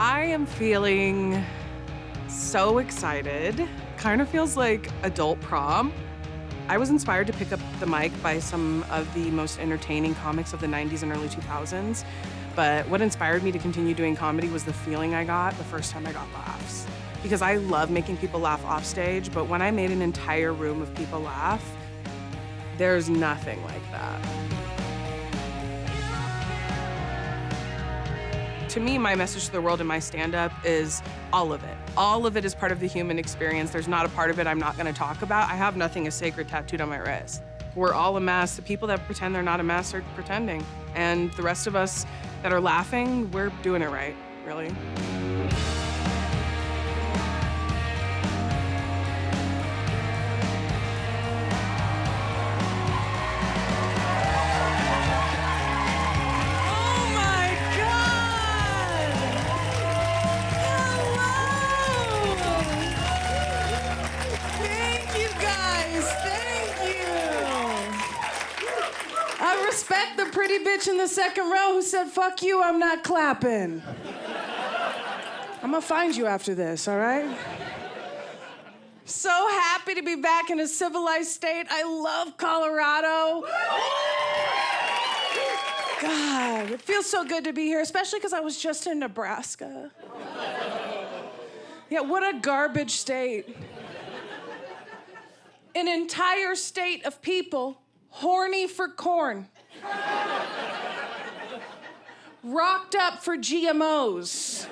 I am feeling so excited. Kind of feels like adult prom. I was inspired to pick up the mic by some of the most entertaining comics of the 90s and early 2000s. But what inspired me to continue doing comedy was the feeling I got the first time I got laughs. Because I love making people laugh off stage, but when I made an entire room of people laugh, there's nothing like that. To me, my message to the world in my stand-up is all of it. All of it is part of the human experience. There's not a part of it I'm not gonna talk about. I have nothing as sacred tattooed on my wrist. We're all a mess. The people that pretend they're not a mess are pretending. And the rest of us that are laughing, we're doing it right, really. I respect the pretty bitch in the second row who said, "Fuck you, I'm not clapping." I'm gonna find you after this, all right? So happy to be back in a civilized state. I love Colorado. God, it feels so good to be here, especially because I was just in Nebraska. Yeah, what a garbage state. An entire state of people horny for corn. Rocked up for GMOs.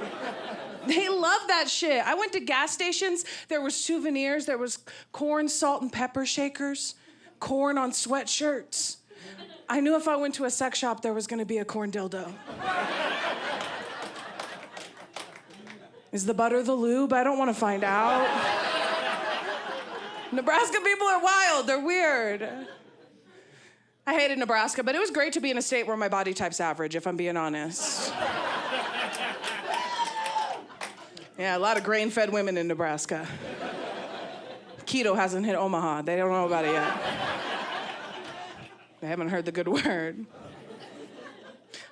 They love that shit. I went to gas stations, there was souvenirs, there was corn, salt, and pepper shakers, corn on sweatshirts. I knew if I went to a sex shop, there was gonna be a corn dildo. Is the butter the lube? I don't wanna find out. Nebraska people are wild, they're weird. I hated Nebraska, but it was great to be in a state where my body type's average, if I'm being honest. Yeah, a lot of grain-fed women in Nebraska. Keto hasn't hit Omaha. They don't know about it yet. They haven't heard the good word.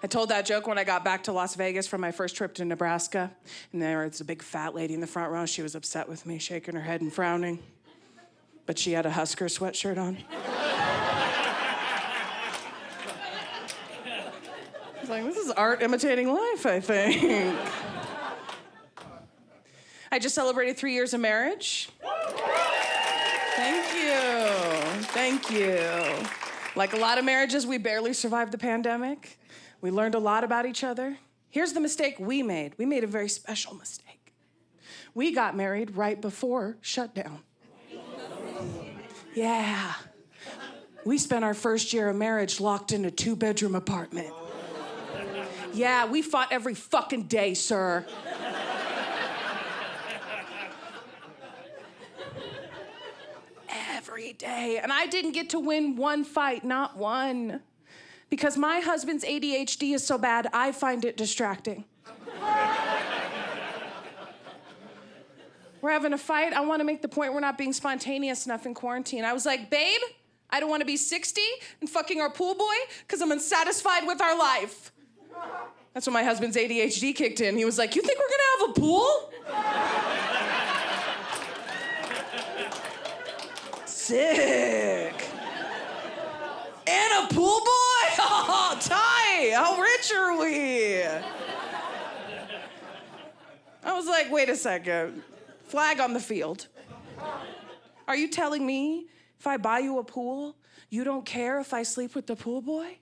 I told that joke when I got back to Las Vegas from my first trip to Nebraska, and there was a big fat lady in the front row. She was upset with me, shaking her head and frowning, but she had a Husker sweatshirt on. I was like, this is art imitating life, I think. I just celebrated 3 years of marriage. Thank you. Thank you. Like a lot of marriages, we barely survived the pandemic. We learned a lot about each other. Here's the mistake we made. We made a very special mistake. We got married right before shutdown. Yeah. We spent our first year of marriage locked in a 2-bedroom apartment. Yeah, we fought every fucking day, sir. Every day. And I didn't get to win one fight, not one. Because my husband's ADHD is so bad, I find it distracting. We're having a fight. I want to make the point we're not being spontaneous enough in quarantine. I was like, babe, I don't want to be 60 and fucking our pool boy because I'm unsatisfied with our life. That's when my husband's ADHD kicked in. He was like, you think we're gonna have a pool? Sick. And a pool boy? Oh, tight. How rich are we? I was like, wait a second. Flag on the field. Are you telling me if I buy you a pool, you don't care if I sleep with the pool boy?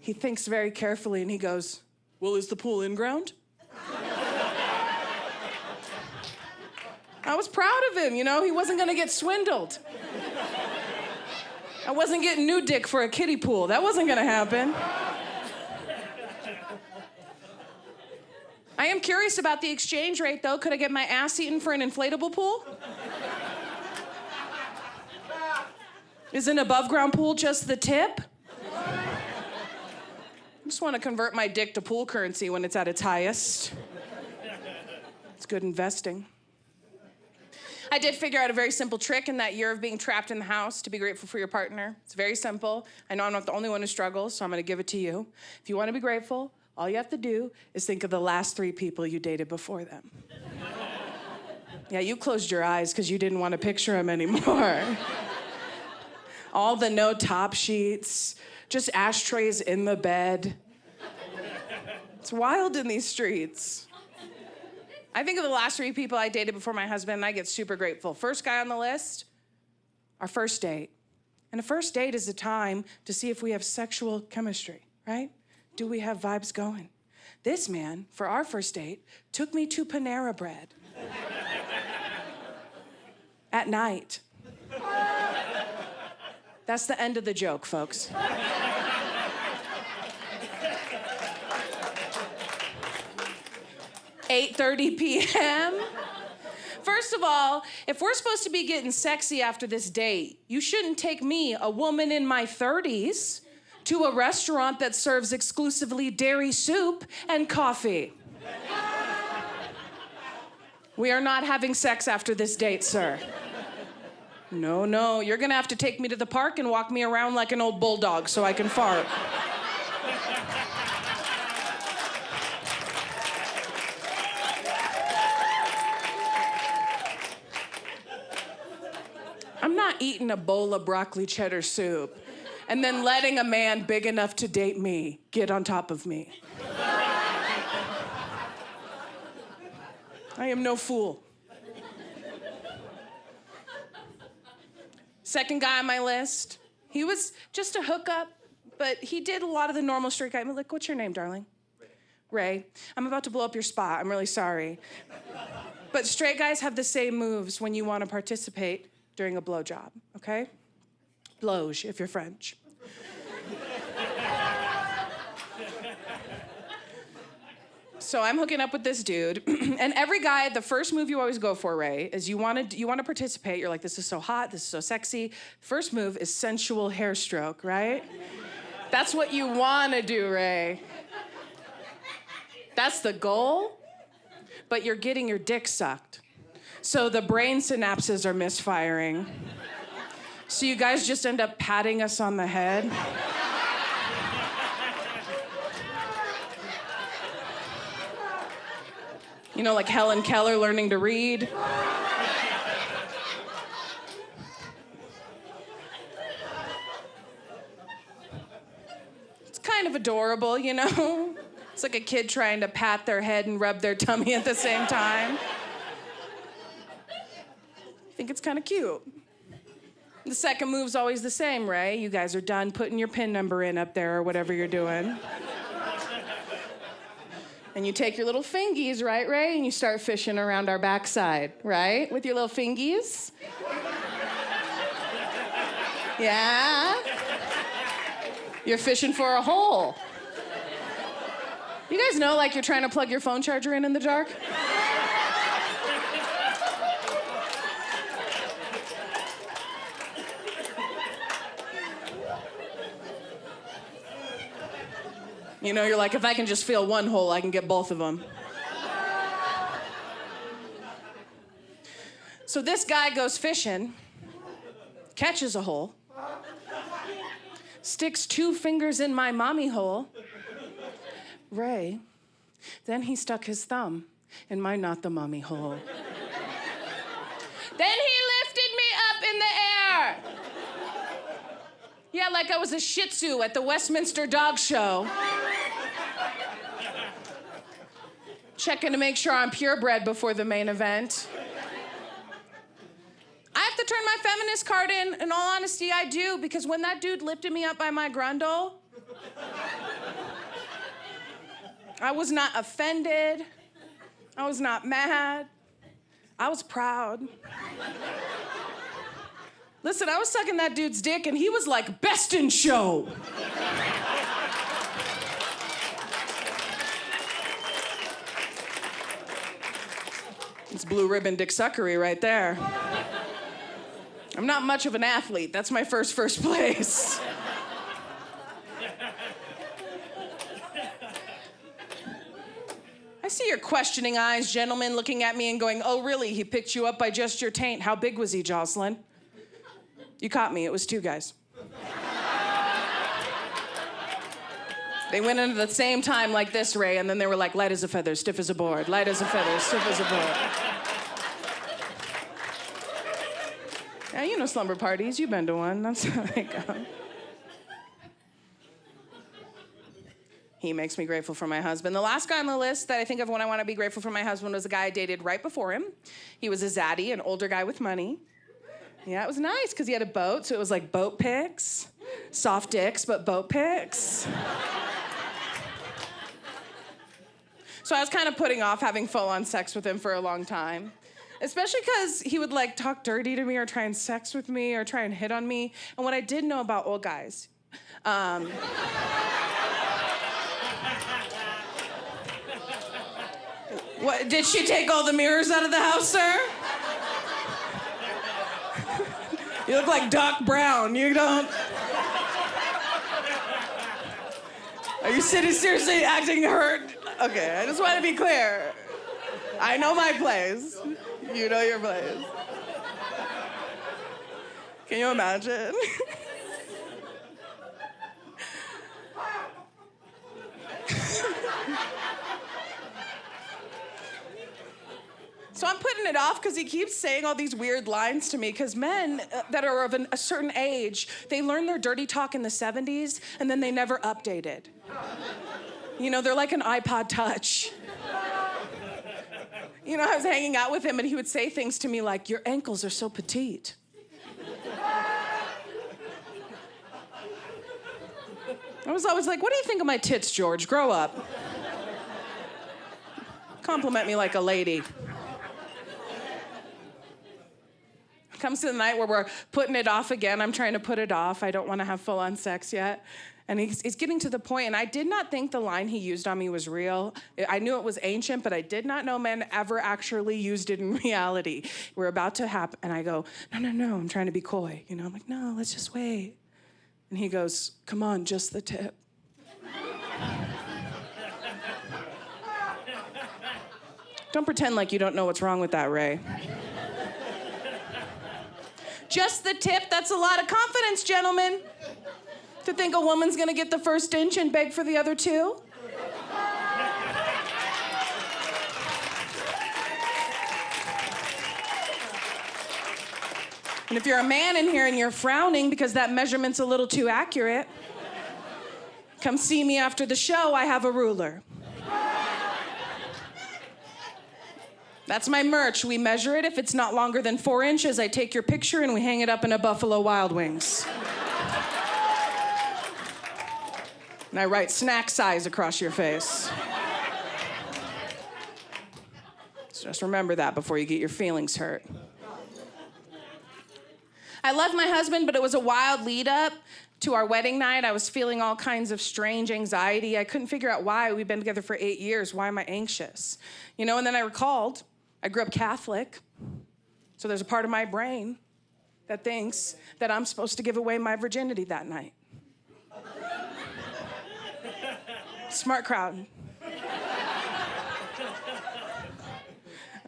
He thinks very carefully and he goes, well, is the pool in ground? I was proud of him, you know? He wasn't gonna get swindled. I wasn't getting new dick for a kiddie pool. That wasn't gonna happen. I am curious about the exchange rate, though. Could I get my ass eaten for an inflatable pool? Is an above-ground pool just the tip? I just want to convert my dick to pool currency when it's at its highest. It's good investing. I did figure out a very simple trick in that year of being trapped in the house to be grateful for your partner. It's very simple. I know I'm not the only one who struggles, so I'm going to give it to you. If you want to be grateful, All you have to do is think of the last 3 people you dated before them. Yeah, you closed your eyes because you didn't want to picture them anymore. All the no top sheets, just ashtrays in the bed. It's wild in these streets. I think of the last 3 people I dated before my husband, and I get super grateful. First guy on the list, our first date. And a first date is a time to see if we have sexual chemistry, right? Do we have vibes going? This man, for our first date, took me to Panera Bread. At night. That's the end of the joke, folks. 8:30 p.m. First of all, if we're supposed to be getting sexy after this date, you shouldn't take me, a woman in my 30s, to a restaurant that serves exclusively dairy soup and coffee. We are not having sex after this date, sir. No, you're gonna have to take me to the park and walk me around like an old bulldog so I can fart. I'm not eating a bowl of broccoli cheddar soup and then letting a man big enough to date me get on top of me. I am no fool. Second guy on my list, he was just a hookup, but he did a lot of the normal straight guy. I'm like, what's your name, darling? Ray. I'm about to blow up your spot. I'm really sorry. But straight guys have the same moves when you want to participate during a blowjob, okay? Bloge, if you're French. So I'm hooking up with this dude, and every guy, the first move you always go for, Ray, is you want to participate. You're like, this is so hot, this is so sexy. First move is sensual hair stroke, right? That's what you want to do, Ray. That's the goal, but you're getting your dick sucked. So the brain synapses are misfiring. So you guys just end up patting us on the head. You know, like Helen Keller learning to read. It's kind of adorable, you know? It's like a kid trying to pat their head and rub their tummy at the same time. I think it's kind of cute. The second move's always the same, Ray. You guys are done putting your PIN number in up there or whatever you're doing. And you take your little fingies, right, Ray? And you start fishing around our backside, right? With your little fingies. Yeah? You're fishing for a hole. You guys know, like, you're trying to plug your phone charger in the dark? You know, you're like, if I can just feel one hole, I can get both of them. So this guy goes fishing, catches a hole, sticks 2 fingers in my mommy hole. Ray, then he stuck his thumb in my not the mommy hole. Then he lifted me up in the air. Yeah, like I was a Shih Tzu at the Westminster Dog Show. Checking to make sure I'm purebred before the main event. I have to turn my feminist card in all honesty, I do, because when that dude lifted me up by my grundle, I was not offended. I was not mad. I was proud. Listen, I was sucking that dude's dick, and he was like, best in show. It's blue ribbon dick suckery right there. I'm not much of an athlete. That's my first place. I see your questioning eyes, gentlemen, looking at me and going, oh, really? He picked you up by just your taint. How big was he, Jozalyn? You caught me. It was 2 guys. They went in at the same time like this, Ray, and then they were like, light as a feather, stiff as a board. Light as a feather, stiff as a board. Yeah, you know slumber parties. You've been to one. That's how they go. He makes me grateful for my husband. The last guy on the list that I think of when I want to be grateful for my husband was a guy I dated right before him. He was a zaddy, an older guy with money. Yeah, it was nice because he had a boat, so it was like boat pics. Soft dicks, but boat pics. So I was kind of putting off having full-on sex with him for a long time. Especially because he would like talk dirty to me or try and sex with me or try and hit on me. And what I did know about old guys, what, did she take all the mirrors out of the house, sir? You look like Doc Brown. You don't... Are you seriously acting hurt? Okay, I just want to be clear. I know my place. You know your place. Can you imagine? So I'm putting it off because he keeps saying all these weird lines to me because men that are of a certain age, they learned their dirty talk in the 70s and then they never updated. You know, they're like an iPod Touch. You know, I was hanging out with him and he would say things to me like, your ankles are so petite. I was always like, what do you think of my tits, George? Grow up. Compliment me like a lady. Comes to the night where we're putting it off again. I'm trying to put it off. I don't want to have full-on sex yet. And he's getting to the point, and I did not think the line he used on me was real. I knew it was ancient, but I did not know men ever actually used it in reality. We're about to happen, and I go, no, I'm trying to be coy. You know, I'm like, no, let's just wait. And he goes, come on, just the tip. Don't pretend like you don't know what's wrong with that, Ray. Just the tip, that's a lot of confidence, gentlemen. To think a woman's gonna get the first inch and beg for the other two. And if you're a man in here and you're frowning because that measurement's a little too accurate, come see me after the show, I have a ruler. That's my merch. We measure it. If it's not longer than 4 inches, I take your picture and we hang it up in a Buffalo Wild Wings. And I write snack size across your face. So just remember that before you get your feelings hurt. I love my husband, but it was a wild lead up to our wedding night. I was feeling all kinds of strange anxiety. I couldn't figure out why. We've been together for 8 years. Why am I anxious? You know, and then I recalled, I grew up Catholic, so there's a part of my brain that thinks that I'm supposed to give away my virginity that night. Smart crowd.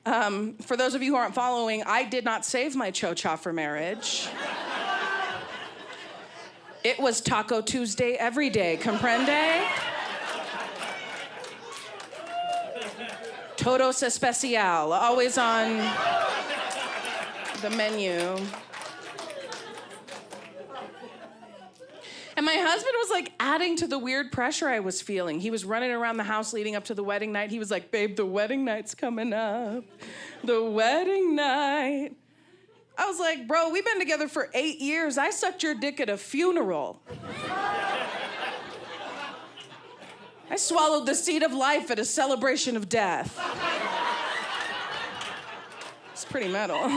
For those of you who aren't following, I did not save my cho-cha for marriage. It was Taco Tuesday every day, comprende? Todos especial, always on the menu. And my husband was like adding to the weird pressure I was feeling. He was running around the house leading up to the wedding night. He was like, babe, the wedding night's coming up. The wedding night. I was like, bro, we've been together for 8 years. I sucked your dick at a funeral. I swallowed the seed of life at a celebration of death. It's pretty metal.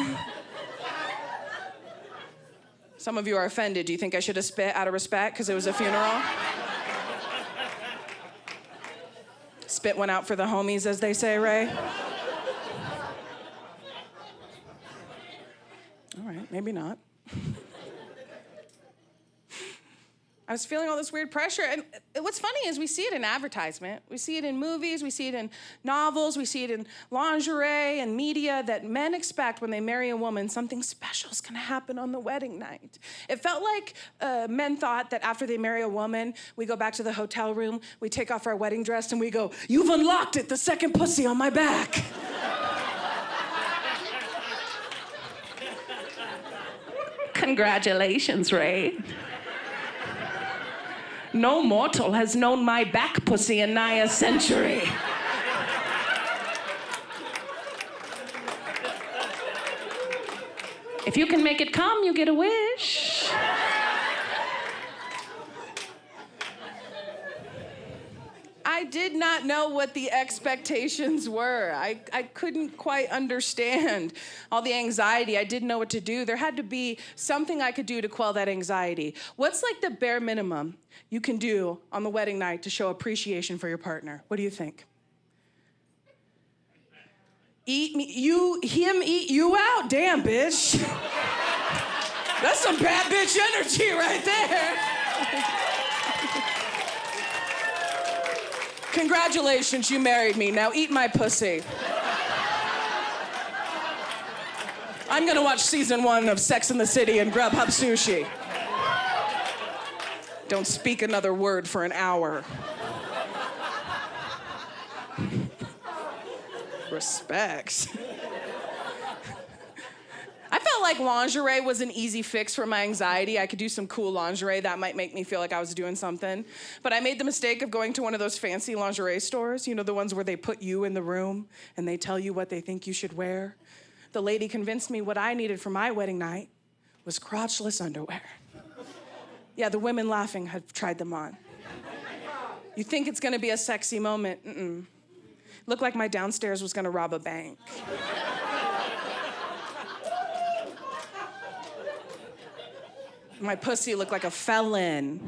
Some of you are offended. Do you think I should have spit out of respect because it was a funeral? Spit went out for the homies, as they say, Ray. All right, maybe not. I was feeling all this weird pressure. And what's funny is we see it in advertisement. We see it in movies. We see it in novels. We see it in lingerie and media that men expect when they marry a woman, something special is going to happen on the wedding night. It felt like men thought that after they marry a woman, we go back to the hotel room, we take off our wedding dress, and we go, "You've unlocked it, the second pussy on my back." Congratulations, Ray. No mortal has known my back pussy in nigh a century. If you can make it come, you get a wish. I did not know what the expectations were. I couldn't quite understand all the anxiety. I didn't know what to do. There had to be something I could do to quell that anxiety. What's like the bare minimum you can do on the wedding night to show appreciation for your partner? What do you think? Eat me, him eat you out? Damn, bitch. That's some bad bitch energy right there. Congratulations, you married me. Now eat my pussy. I'm gonna watch season 1 of Sex and the City and Grubhub Sushi. Don't speak another word for an hour. Respect. I felt like lingerie was an easy fix for my anxiety. I could do some cool lingerie that might make me feel like I was doing something. But I made the mistake of going to one of those fancy lingerie stores, you know, the ones where they put you in the room and they tell you what they think you should wear. The lady convinced me what I needed for my wedding night was crotchless underwear. Yeah, the women laughing had tried them on. You think it's gonna be a sexy moment? Mm-mm. Looked like my downstairs was gonna rob a bank. My pussy looked like a felon.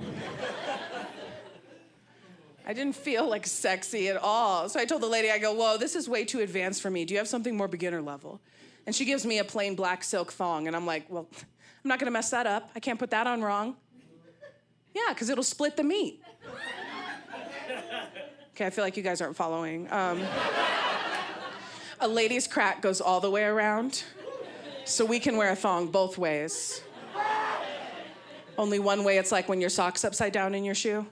I didn't feel like sexy at all. So I told the lady, I go, "Whoa, this is way too advanced for me. Do you have something more beginner level?" And she gives me a plain black silk thong. And I'm like, "Well, I'm not gonna mess that up. I can't put that on wrong." Yeah, because it'll split the meat. Okay, I feel like you guys aren't following. A lady's crack goes all the way around, so we can wear a thong both ways. Only one way, it's like when your sock's upside down in your shoe.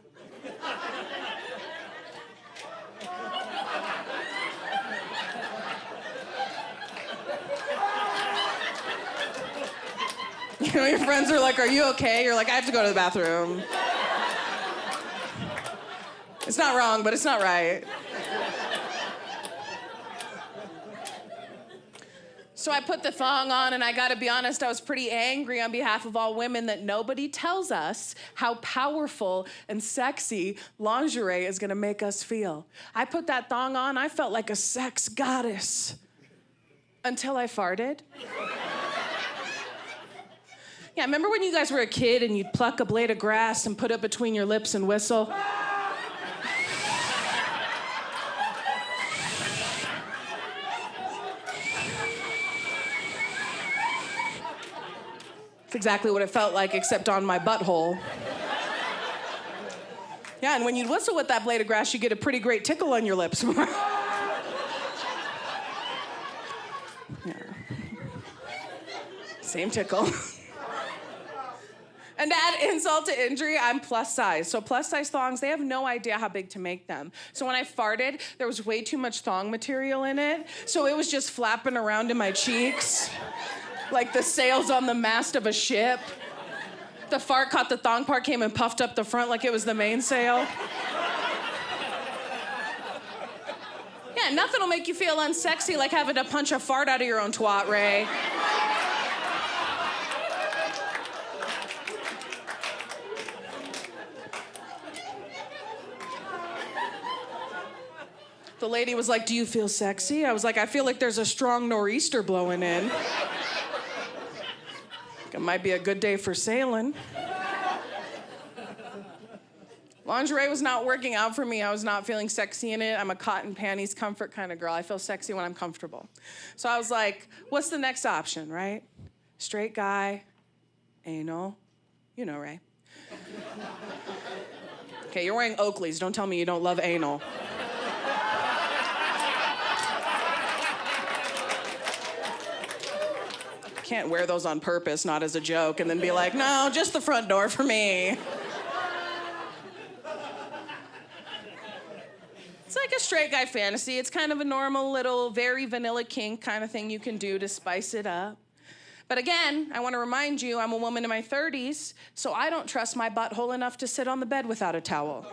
You know, your friends are like, "Are you okay?" You're like, "I have to go to the bathroom." It's not wrong, but it's not right. So I put the thong on, and I gotta be honest, I was pretty angry on behalf of all women that nobody tells us how powerful and sexy lingerie is gonna make us feel. I put that thong on, I felt like a sex goddess. Until I farted. Yeah, remember when you guys were a kid and you'd pluck a blade of grass and put it between your lips and whistle? It's exactly what it felt like, except on my butthole. Yeah, and when you whistle with that blade of grass, you get a pretty great tickle on your lips. Yeah. Same tickle. And to add insult to injury, I'm plus size. So plus size thongs, they have no idea how big to make them. So when I farted, there was way too much thong material in it. So it was just flapping around in my cheeks, like the sails on the mast of a ship. The fart caught the thong part, came and puffed up the front like it was the mainsail. Yeah, nothing will make you feel unsexy like having to punch a fart out of your own twat, Ray. The lady was like, "Do you feel sexy?" I was like, "I feel like there's a strong nor'easter blowing in. It might be a good day for sailing." Lingerie was not working out for me. I was not feeling sexy in it. I'm a cotton panties comfort kind of girl. I feel sexy when I'm comfortable. So I was like, what's the next option, right? Straight guy, anal, you know, Ray. Okay, you're wearing Oakleys. Don't tell me you don't love anal. Can't wear those on purpose, not as a joke, and then be like, no, just the front door for me. It's like a straight guy fantasy. It's kind of a normal little, very vanilla kink kind of thing you can do to spice it up. But again, I want to remind you, I'm a woman in my 30s, so I don't trust my butthole enough to sit on the bed without a towel.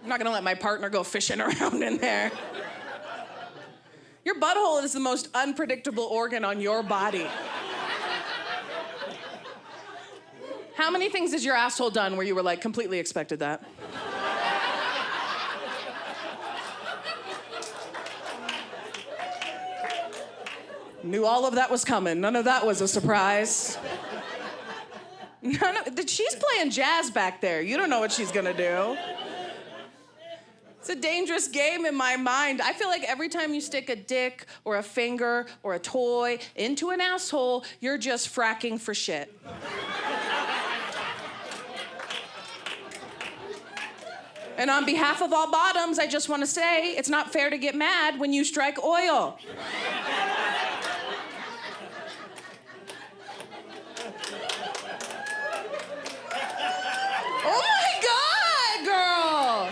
I'm not gonna let my partner go fishing around in there. Your butthole is the most unpredictable organ on your body. How many things has your asshole done where you were like, completely expected that? Knew all of that was coming. None of that was a surprise. She's playing jazz back there. You don't know what she's gonna do. It's a dangerous game in my mind. I feel like every time you stick a dick or a finger or a toy into an asshole, you're just fracking for shit. And on behalf of all bottoms, I just want to say it's not fair to get mad when you strike oil. Oh my God, girl!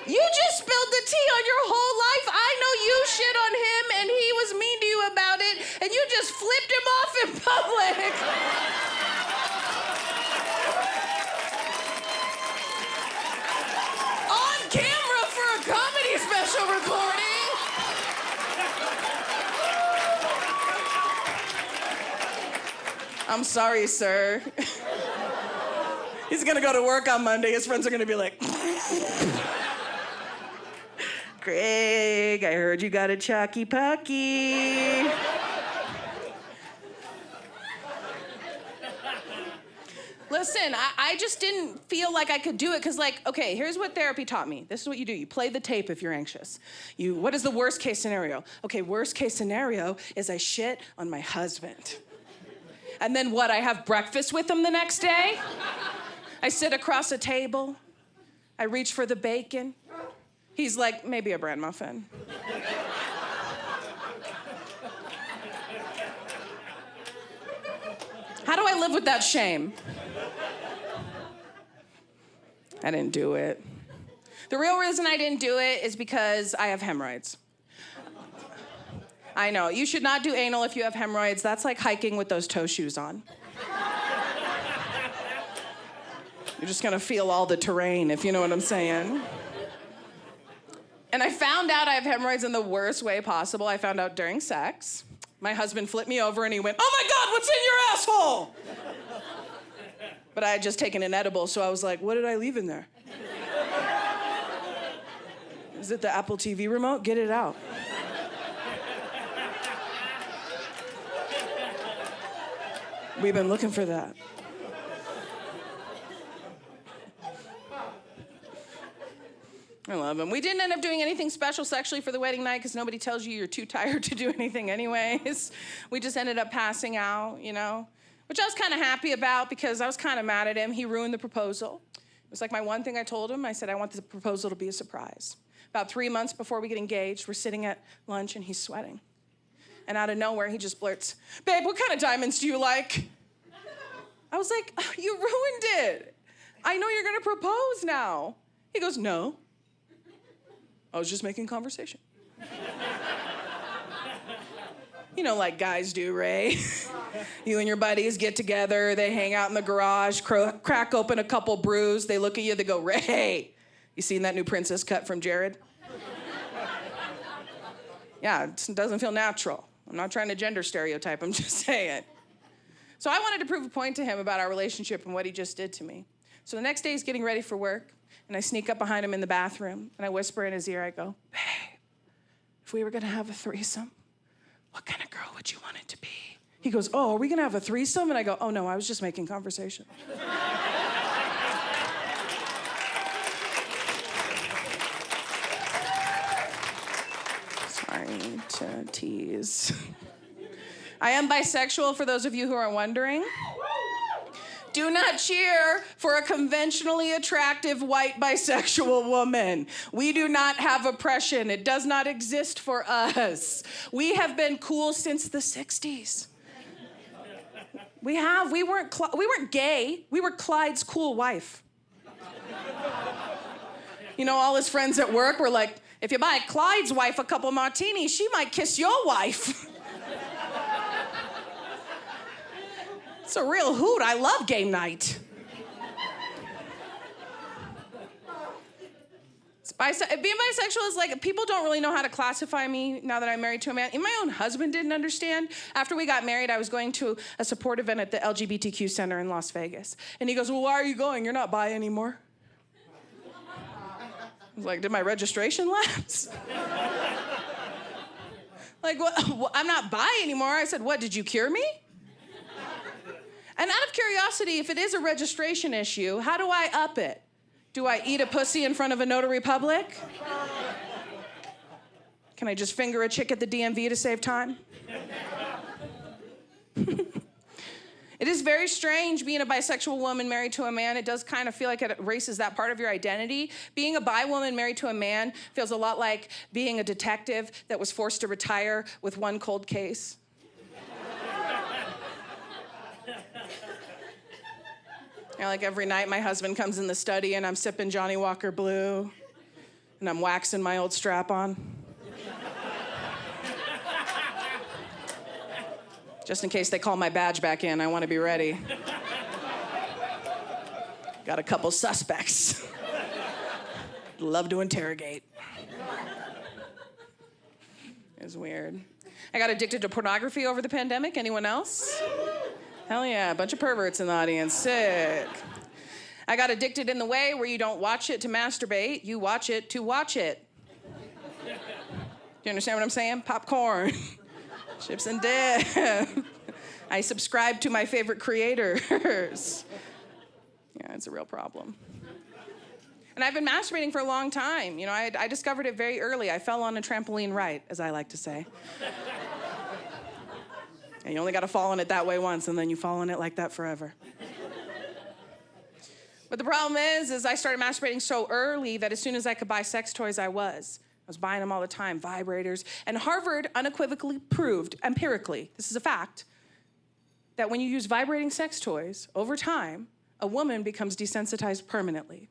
You just spilled the tea on your whole life. I know you shit on him and he was mean to you about it, and you just flipped him off in public. On camera for a comedy special recording. I'm sorry, sir. He's gonna go to work on Monday. His friends are gonna be like, Greg, I heard you got a chalky pucky. Listen, I just didn't feel like I could do it because, like, okay, here's what therapy taught me. This is what you do. You play the tape if you're anxious. What is the worst case scenario? Okay, worst case scenario is I shit on my husband. And then what, I have breakfast with him the next day? I sit across a table. I reach for the bacon. He's like, maybe a bran muffin. How do I live with that shame? I didn't do it. The real reason I didn't do it is because I have hemorrhoids. I know, you should not do anal if you have hemorrhoids. That's like hiking with those toe shoes on. You're just gonna feel all the terrain, if you know what I'm saying. And I found out I have hemorrhoids in the worst way possible. I found out during sex. My husband flipped me over and he went, "Oh my God, what's in your asshole?" But I had just taken an edible, so I was like, what did I leave in there? Is it the Apple TV remote? Get it out. We've been looking for that. I love him. We didn't end up doing anything special sexually for the wedding night because nobody tells you you're too tired to do anything anyways. We just ended up passing out, you know, which I was kind of happy about because I was kind of mad at him. He ruined the proposal. It was like my one thing I told him. I said, I want the proposal to be a surprise. About 3 months before we get engaged, we're sitting at lunch and he's sweating. And out of nowhere, he just blurts, "Babe, what kind of diamonds do you like?" I was like, oh, you ruined it. I know you're gonna propose now. He goes, "No. I was just making conversation." You know, like guys do, Ray. You and your buddies get together, they hang out in the garage, crack open a couple brews, they look at you, they go, "Ray, you seen that new princess cut from Jared?" Yeah, it doesn't feel natural. I'm not trying to gender stereotype, I'm just saying. So I wanted to prove a point to him about our relationship and what he just did to me. So the next day he's getting ready for work, and I sneak up behind him in the bathroom, and I whisper in his ear, I go, "Babe, if we were gonna have a threesome, what kind of girl would you want it to be?" He goes, "Oh, are we gonna have a threesome?" And I go, "Oh no, I was just making conversation." Sorry. Sorry to tease. I am bisexual, for those of you who are wondering. Do not cheer for a conventionally attractive white bisexual woman. We do not have oppression. It does not exist for us. We have been cool since the 60s. We have. We weren't gay. We were Clyde's cool wife. You know, all his friends at work were like, if you buy Clyde's wife a couple martinis, she might kiss your wife. It's a real hoot. I love game night. Being bisexual is like, people don't really know how to classify me now that I'm married to a man. Even my own husband didn't understand. After we got married, I was going to a support event at the LGBTQ Center in Las Vegas. And he goes, well, why are you going? You're not bi anymore. I was like, did my registration lapse? Like, what? I'm not bi anymore. I said, what, did you cure me? And out of curiosity, if it is a registration issue, how do I up it? Do I eat a pussy in front of a notary public? Can I just finger a chick at the DMV to save time? It is very strange being a bisexual woman married to a man. It does kind of feel like it erases that part of your identity. Being a bi woman married to a man feels a lot like being a detective that was forced to retire with one cold case. You know, like every night my husband comes in the study and I'm sipping Johnny Walker Blue and I'm waxing my old strap-on. Just in case they call my badge back in, I want to be ready. Got a couple suspects. Love to interrogate. It's weird. I got addicted to pornography over the pandemic. Anyone else? Hell yeah, a bunch of perverts in the audience. Sick. I got addicted in the way where you don't watch it to masturbate, you watch it to watch it. Do you understand what I'm saying? Popcorn, chips and dip. I subscribe to my favorite creators. Yeah, it's a real problem. And I've been masturbating for a long time. You know, I discovered it very early. I fell on a trampoline right, as I like to say. And you only got to fall on it that way once, and then you fall on it like that forever. But the problem is I started masturbating so early that as soon as I could buy sex toys, I was buying them all the time, vibrators. And Harvard unequivocally proved, empirically, this is a fact, that when you use vibrating sex toys, over time, a woman becomes desensitized permanently.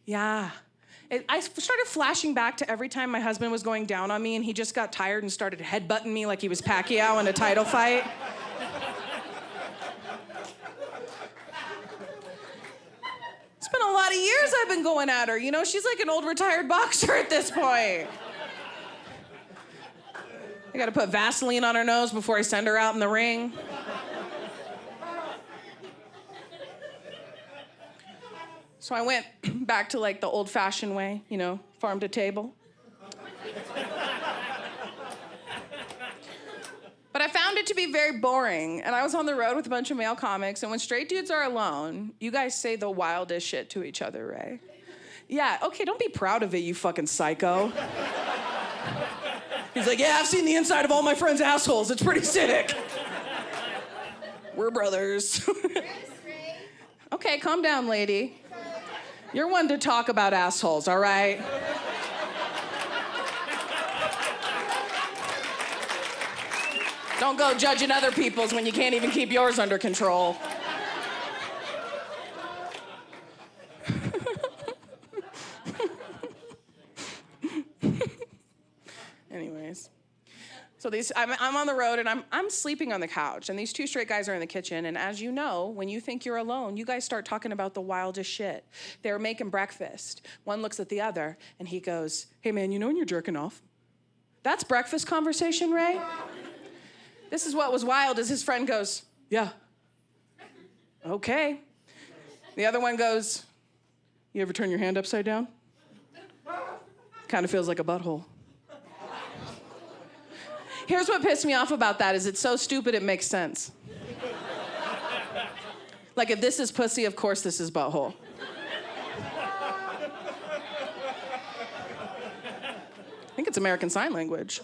Yeah. I started flashing back to every time my husband was going down on me and he just got tired and started headbutting me like he was Pacquiao in a title fight. It's been a lot of years I've been going at her. You know, she's like an old retired boxer at this point. I gotta put Vaseline on her nose before I send her out in the ring. So I went back to like the old-fashioned way, you know, farm to table. But I found it to be very boring, and I was on the road with a bunch of male comics, and when straight dudes are alone, you guys say the wildest shit to each other, Ray. Yeah, okay, don't be proud of it, you fucking psycho. He's like, yeah, I've seen the inside of all my friends' assholes. It's pretty sick. We're brothers. Okay, calm down, lady. You're one to talk about assholes, all right? Don't go judging other people's when you can't even keep yours under control. Anyways. So I'm on the road and I'm sleeping on the couch and these two straight guys are in the kitchen, and as you know, when you think you're alone, you guys start talking about the wildest shit. They were making breakfast. One looks at the other and he goes, hey man, you know when you're jerking off? That's breakfast conversation, Ray? This is what was wild is his friend goes, yeah. Okay. The other one goes, you ever turn your hand upside down? Kind of feels like a butthole. Here's what pissed me off about that is it's so stupid it makes sense. Like if this is pussy, of course this is butthole. Think it's American Sign Language.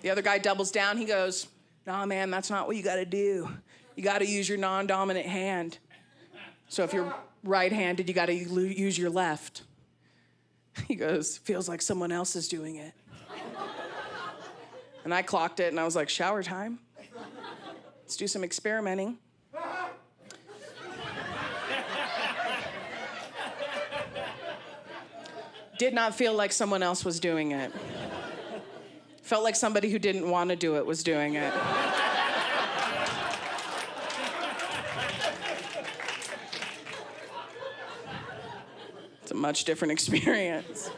The other guy doubles down. He goes, nah, man, that's not what you gotta do. You gotta use your non-dominant hand. So if you're right-handed, you gotta use your left. He goes, feels like someone else is doing it. And I clocked it and I was like, shower time. Let's do some experimenting. Did not feel like someone else was doing it. Felt like somebody who didn't want to do it was doing it. It's a much different experience.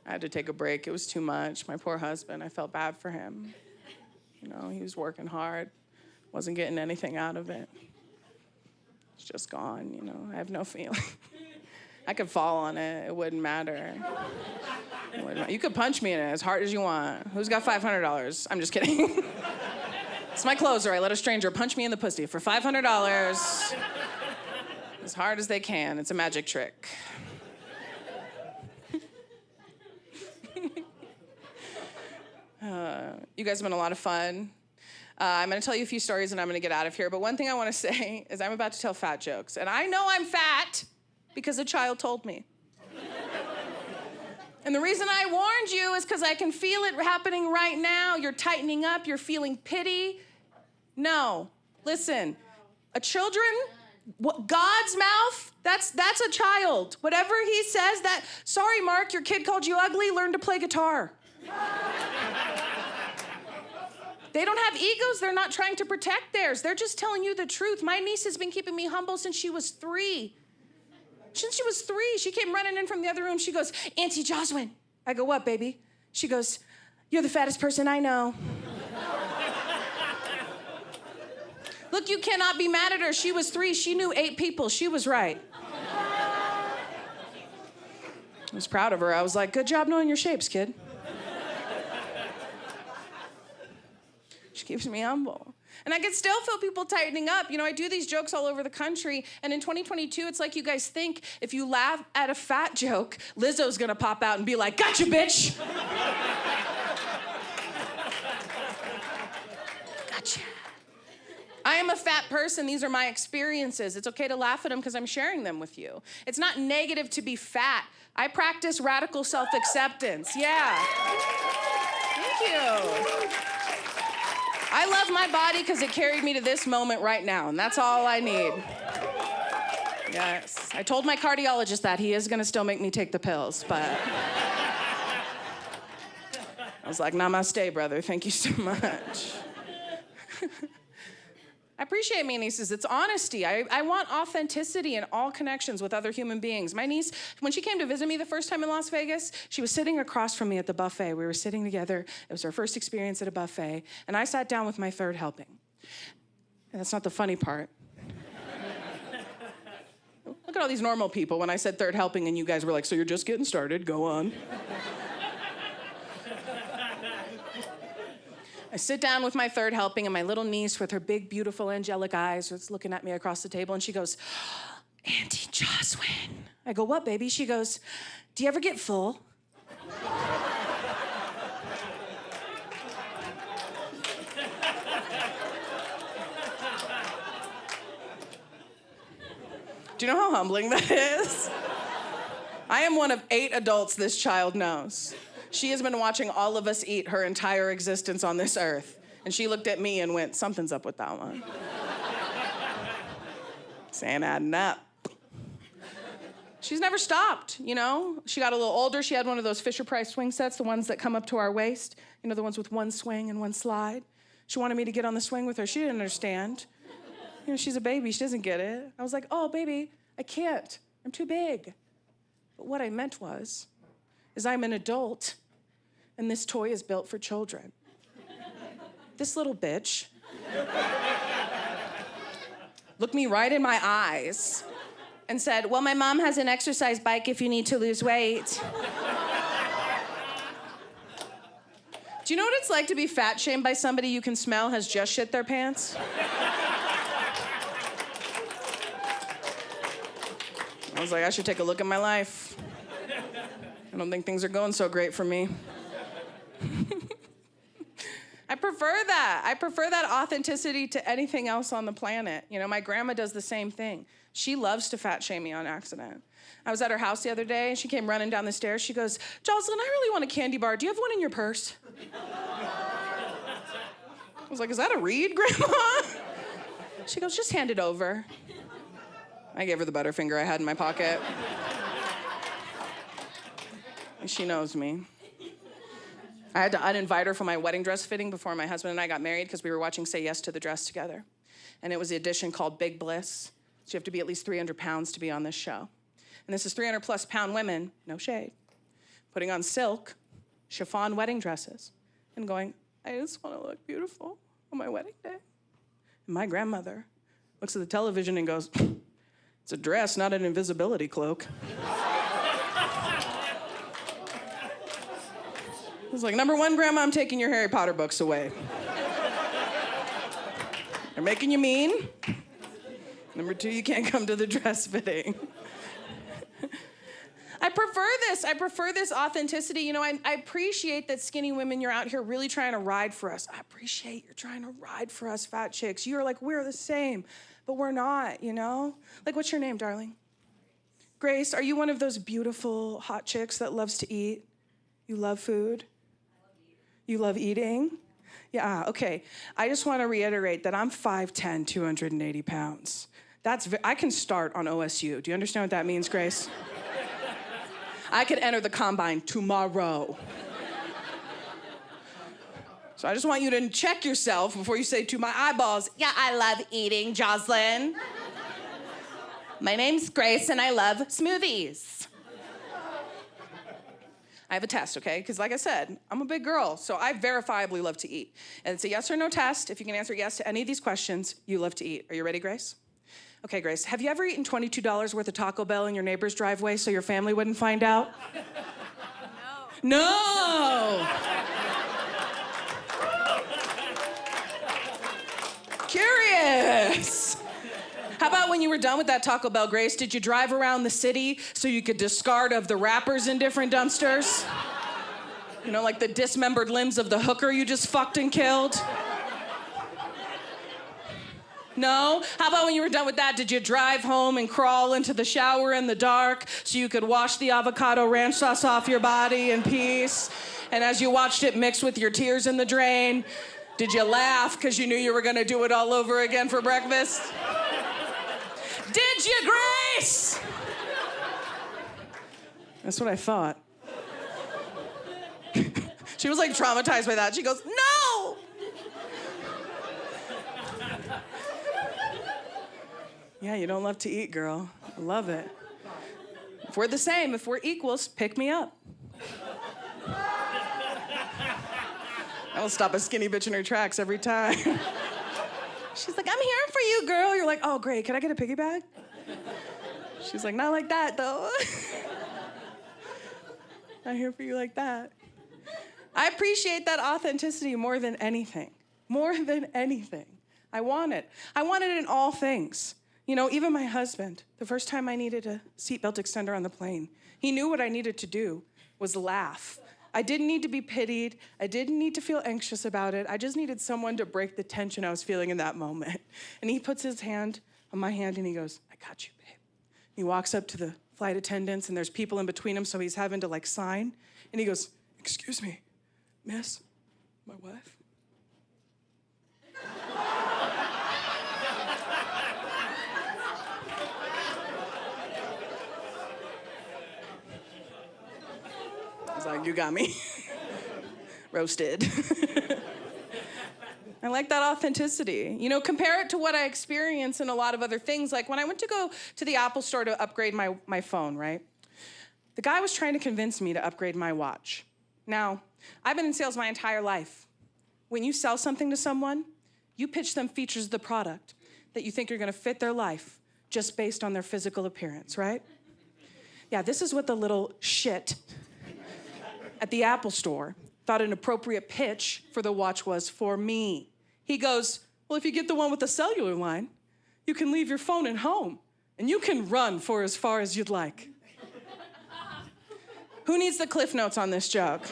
I had to take a break. It was too much. My poor husband, I felt bad for him. You know, he was working hard, wasn't getting anything out of it. It's just gone, you know. I have no feeling. I could fall on it. It wouldn't matter. You could punch me in it as hard as you want. Who's got $500? I'm just kidding. It's my closer. I let a stranger punch me in the pussy for $500. As hard as they can. It's a magic trick. You guys have been a lot of fun. I'm going to tell you a few stories and I'm going to get out of here. But one thing I want to say is I'm about to tell fat jokes. And I know I'm fat because a child told me. And the reason I warned you is because I can feel it happening right now. You're tightening up. You're feeling pity. No. Listen. God's mouth, that's a child. Whatever he says, sorry, Mark, your kid called you ugly, learn to play guitar. They don't have egos. They're not trying to protect theirs. They're just telling you the truth. My niece has been keeping me humble since she was 3. Since she was 3, she came running in from the other room. She goes, Auntie Jozalyn. I go, what, baby? She goes, you're the fattest person I know. Look, you cannot be mad at her. She was 3. She knew 8 people. She was right. I was proud of her. I was like, good job knowing your shapes, kid. She keeps me humble. And I can still feel people tightening up. You know, I do these jokes all over the country. And in 2022, it's like you guys think if you laugh at a fat joke, Lizzo's gonna pop out and be like, gotcha, bitch. Gotcha. I am a fat person. These are my experiences. It's okay to laugh at them because I'm sharing them with you. It's not negative to be fat. I practice radical self-acceptance. Yeah. Thank you. I love my body because it carried me to this moment right now, and that's all I need. Yes. I told my cardiologist that. He is going to still make me take the pills, but I was like, namaste, brother. Thank you so much. I appreciate my nieces. It's honesty. I want authenticity in all connections with other human beings. My niece, when she came to visit me the first time in Las Vegas, she was sitting across from me at the buffet. We were sitting together. It was our first experience at a buffet. And I sat down with my third helping. And that's not the funny part. Look at all these normal people when I said third helping and you guys were like, so you're just getting started, go on. I sit down with my third helping and my little niece with her big, beautiful, angelic eyes was looking at me across the table and she goes, Auntie Jozalyn. I go, what, baby? She goes, do you ever get full? Do you know how humbling that is? I am one of 8 adults this child knows. She has been watching all of us eat her entire existence on this earth. And she looked at me and went, something's up with that one. Saying adding up. She's never stopped, you know? She got a little older. She had one of those Fisher-Price swing sets, the ones that come up to our waist. You know, the ones with one swing and one slide. She wanted me to get on the swing with her. She didn't understand. You know, she's a baby. She doesn't get it. I was like, oh, baby, I can't. I'm too big. But what I meant is I'm an adult, and this toy is built for children. This little bitch looked me right in my eyes and said, well, my mom has an exercise bike if you need to lose weight. Do you know what it's like to be fat shamed by somebody you can smell has just shit their pants? I was like, I should take a look at my life. I don't think things are going so great for me. I prefer that. I prefer that authenticity to anything else on the planet. You know, my grandma does the same thing. She loves to fat shame me on accident. I was at her house the other day, and she came running down the stairs. She goes, Jozalyn, I really want a candy bar. Do you have one in your purse? I was like, is that a read, Grandma? She goes, just hand it over. I gave her the Butterfinger I had in my pocket. And she knows me. I had to uninvite her for my wedding dress fitting before my husband and I got married because we were watching Say Yes to the Dress together. And it was the edition called Big Bliss. So you have to be at least 300 pounds to be on this show. And this is 300 plus pound women, no shade, putting on silk, chiffon wedding dresses and going, I just want to look beautiful on my wedding day. And my grandmother looks at the television and goes, it's a dress, not an invisibility cloak. I was like, number one, Grandma, I'm taking your Harry Potter books away. They're making you mean. Number two, you can't come to the dress fitting. I prefer this authenticity. You know, I appreciate that skinny women, you're out here really trying to ride for us. I appreciate you're trying to ride for us fat chicks. You're like, we're the same, but we're not, you know? Like, what's your name, darling? Grace, are you one of those beautiful hot chicks that loves to eat? You love food? You love eating? Yeah, okay. I just want to reiterate that I'm 5'10", 280 pounds. I can start on OSU. Do you understand what that means, Grace? I could enter the combine tomorrow. So I just want you to check yourself before you say to my eyeballs, yeah, I love eating, Jozalyn. My name's Grace and I love smoothies. I have a test, okay? Because like I said, I'm a big girl, so I verifiably love to eat. And it's a yes or no test. If you can answer yes to any of these questions, you love to eat. Are you ready, Grace? Okay, Grace, have you ever eaten $22 worth of Taco Bell in your neighbor's driveway so your family wouldn't find out? No. No! Curious. How about when you were done with that Taco Bell, Grace, did you drive around the city so you could discard of the wrappers in different dumpsters? You know, like the dismembered limbs of the hooker you just fucked and killed? No? How about when you were done with that, did you drive home and crawl into the shower in the dark so you could wash the avocado ranch sauce off your body in peace? And as you watched it mix with your tears in the drain, did you laugh because you knew you were gonna do it all over again for breakfast? Did you, Grace? That's what I thought. She was like traumatized by that. She goes, no! Yeah, you don't love to eat, girl. I love it. If we're the same, if we're equals, pick me up. I will stop a skinny bitch in her tracks every time. She's like, I'm here for you, girl. You're like, oh, great. Can I get a piggy bag? She's like, not like that, though. Not here for you like that. I appreciate that authenticity more than anything. More than anything. I want it. I want it in all things. You know, even my husband, the first time I needed a seatbelt extender on the plane, he knew what I needed to do was laugh. I didn't need to be pitied. I didn't need to feel anxious about it. I just needed someone to break the tension I was feeling in that moment. And he puts his hand on my hand and he goes, I got you, babe. He walks up to the flight attendants and there's people in between him, so he's having to like sign. And he goes, excuse me, miss, my wife? I was like, you got me. Roasted. I like that authenticity. You know, compare it to what I experience in a lot of other things. Like when I went to go to the Apple store to upgrade my phone, right? The guy was trying to convince me to upgrade my watch. Now, I've been in sales my entire life. When you sell something to someone, you pitch them features of the product that you think are gonna fit their life just based on their physical appearance, right? Yeah, this is what the little shit at the Apple store thought an appropriate pitch for the watch was for me. He goes, well, if you get the one with the cellular line, you can leave your phone at home and you can run for as far as you'd like. Who needs the Cliff Notes on this joke?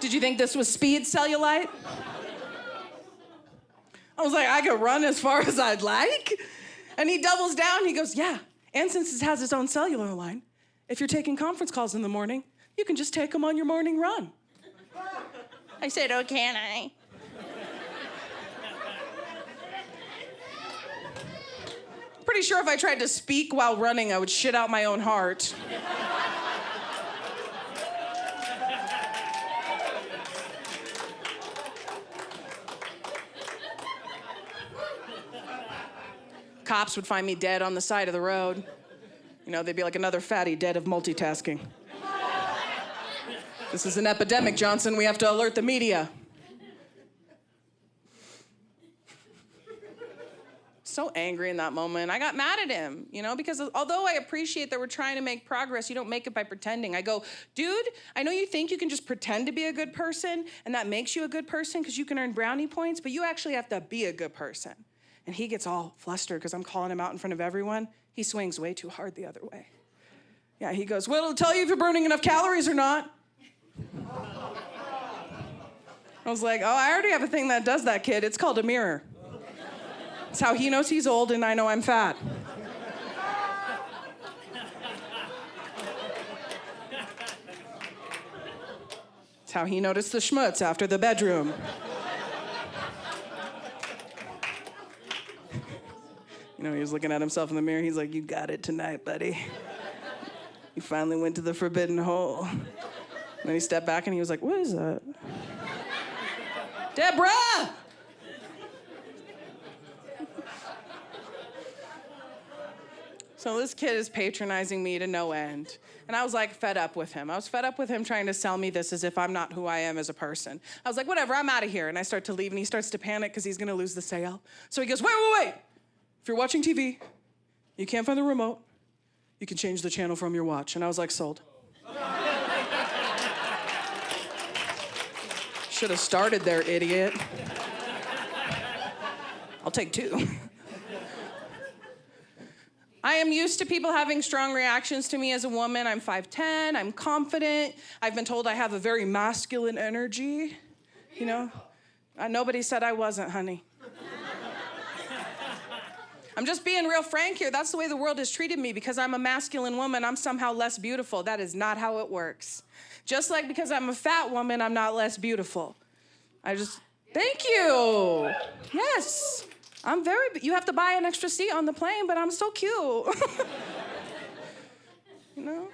Did you think this was speed cellulite? I was like, I could run as far as I'd like? And he doubles down, he goes, yeah, and since it has its own cellular line, if you're taking conference calls in the morning, you can just take them on your morning run. I said, oh, can I? Pretty sure if I tried to speak while running, I would shit out my own heart. Cops would find me dead on the side of the road. You know, they'd be like, another fatty dead of multitasking. This is an epidemic, Johnson. We have to alert the media. So angry in that moment. I got mad at him, you know, because although I appreciate that we're trying to make progress, you don't make it by pretending. I go, dude, I know you think you can just pretend to be a good person and that makes you a good person because you can earn brownie points, but you actually have to be a good person. And he gets all flustered because I'm calling him out in front of everyone. He swings way too hard the other way. Yeah, he goes, well, it'll tell you if you're burning enough calories or not. I was like, oh, I already have a thing that does that, kid. It's called a mirror. It's how he knows he's old and I know I'm fat. It's how he noticed the schmutz after the bedroom. You know, he was looking at himself in the mirror. He's like, you got it tonight, buddy. You finally went to the forbidden hole. And then he stepped back and he was like, what is that? Deborah! So this kid is patronizing me to no end. And I was like fed up with him. I was fed up with him trying to sell me this as if I'm not who I am as a person. I was like, whatever, I'm out of here. And I start to leave and he starts to panic because he's gonna lose the sale. So he goes, wait. If you're watching TV, you can't find the remote, you can change the channel from your watch. And I was like, sold. Should have started there, idiot. I'll take two. I am used to people having strong reactions to me as a woman. I'm 5'10", I'm confident. I've been told I have a very masculine energy, you know? Nobody said I wasn't, honey. I'm just being real frank here. That's the way the world has treated me. Because I'm a masculine woman, I'm somehow less beautiful. That is not how it works. Just like because I'm a fat woman, I'm not less beautiful. Thank you. Yes. You have to buy an extra seat on the plane, but I'm so cute. You know?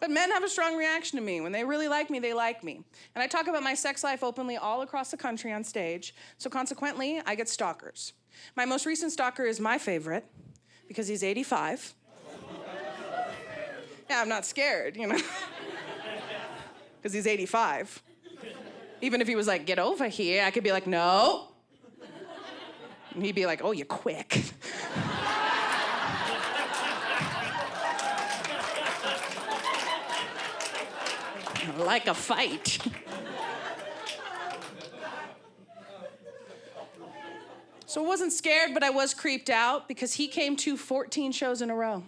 But men have a strong reaction to me. When they really like me, they like me. And I talk about my sex life openly all across the country on stage. So consequently, I get stalkers. My most recent stalker is my favorite because he's 85. Yeah, I'm not scared, you know? Because he's 85. Even if he was like, get over here, I could be like, no. And he'd be like, oh, you're quick. I like a fight. So I wasn't scared, but I was creeped out because he came to 14 shows in a row.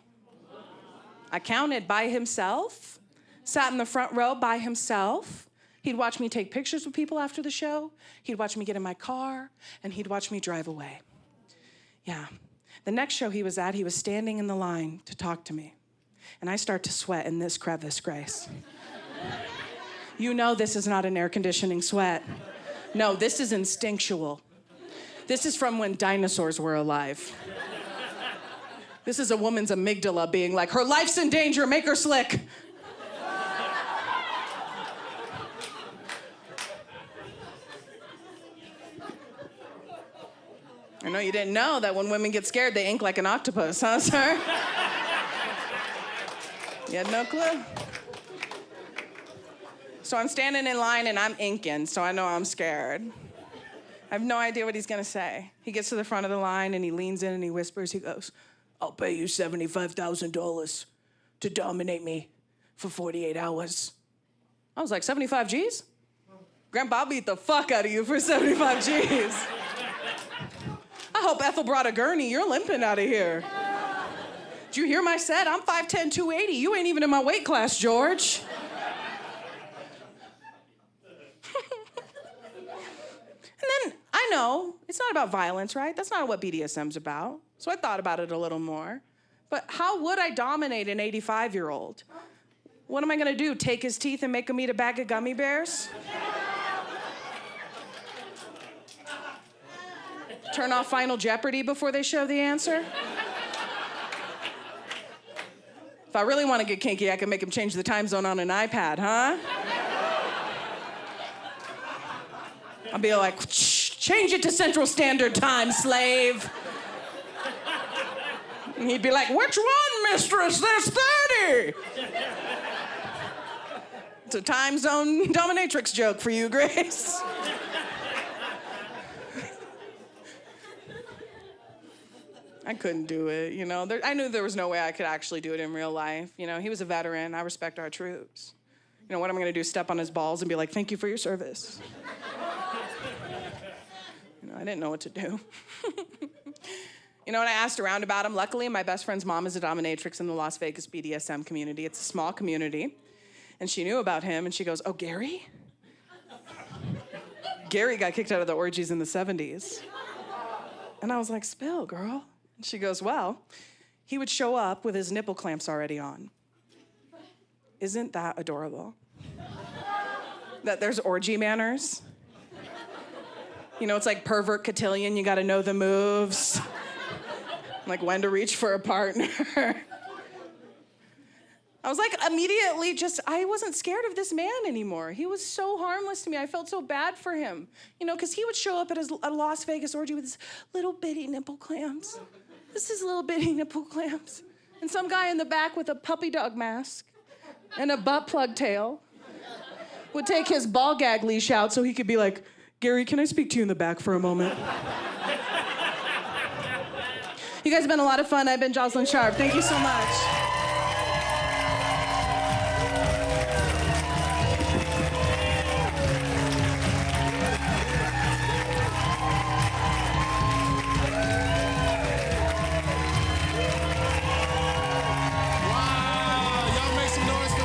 I counted by himself, sat in the front row by himself. He'd watch me take pictures with people after the show. He'd watch me get in my car, and he'd watch me drive away. Yeah. The next show he was at, he was standing in the line to talk to me. And I start to sweat in this crevice, Grace. You know this is not an air conditioning sweat. No, this is instinctual. This is from when dinosaurs were alive. This is a woman's amygdala being like, her life's in danger, make her slick. I know you didn't know that when women get scared, they ink like an octopus, huh, sir? You had no clue. So I'm standing in line and I'm inking, so I know I'm scared. I have no idea what he's gonna say. He gets to the front of the line and he leans in and he whispers, he goes, I'll pay you $75,000 to dominate me for 48 hours. I was like, 75 G's? Grandpa, I'll beat the fuck out of you for 75 G's. I hope Ethel brought a gurney. You're limping out of here. Did you hear my set? I'm 5'10", 280. You ain't even in my weight class, George. And then, I know, it's not about violence, right? That's not what BDSM's about. So I thought about it a little more. But how would I dominate an 85-year-old? What am I gonna do, take his teeth and make him eat a bag of gummy bears? Turn off Final Jeopardy before they show the answer? If I really want to get kinky, I can make him change the time zone on an iPad, huh? I'll be like, change it to Central Standard Time, slave. And he'd be like, which one, mistress? There's 30. It's a time zone dominatrix joke for you, Grace. I couldn't do it, you know. I knew there was no way I could actually do it in real life. You know, he was a veteran. I respect our troops. You know, what am I gonna do, step on his balls and be like, thank you for your service? You know, I didn't know what to do. You know, and I asked around about him. Luckily, my best friend's mom is a dominatrix in the Las Vegas BDSM community. It's a small community. And she knew about him, and she goes, oh, Gary? Gary got kicked out of the orgies in the 70s. And I was like, spill, girl. And she goes, well, he would show up with his nipple clamps already on. Isn't that adorable? That there's orgy manners. You know, it's like pervert cotillion, you gotta know the moves. Like when to reach for a partner. I was like immediately I wasn't scared of this man anymore. He was so harmless to me. I felt so bad for him. You know, because he would show up at a Las Vegas orgy with his little bitty nipple clamps. This is little bitty nipple clamps. And some guy in the back with a puppy dog mask and a butt plug tail would take his ball gag leash out so he could be like, Gary, can I speak to you in the back for a moment? You guys have been a lot of fun. I've been Jozalyn Sharp. Thank you so much.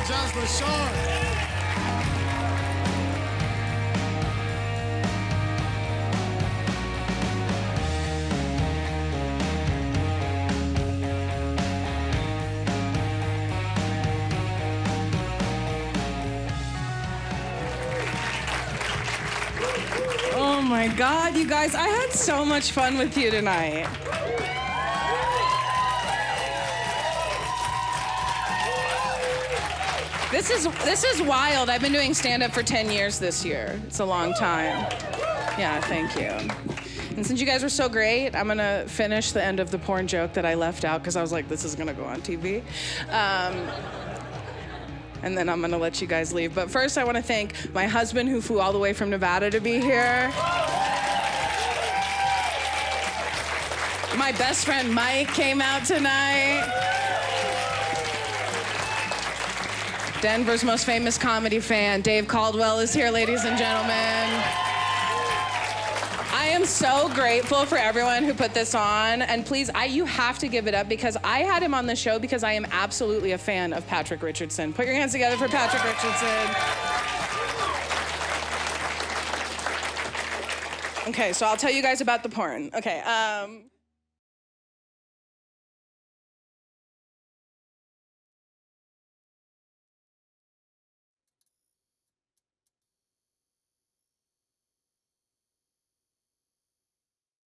Jozalyn Sharp. Oh my God, you guys, I had so much fun with you tonight. This is wild. I've been doing stand-up for 10 years this year. It's a long time. Yeah, thank you. And since you guys were so great, I'm gonna finish the end of the porn joke that I left out because I was like, this is gonna go on TV. And then I'm gonna let you guys leave. But first, I wanna thank my husband who flew all the way from Nevada to be here. My best friend Mike came out tonight. Denver's most famous comedy fan, Dave Caldwell, is here, ladies and gentlemen. I am so grateful for everyone who put this on. And please, you have to give it up because I had him on the show because I am absolutely a fan of Patrick Richardson. Put your hands together for Patrick Richardson. Okay, so I'll tell you guys about the porn. Okay,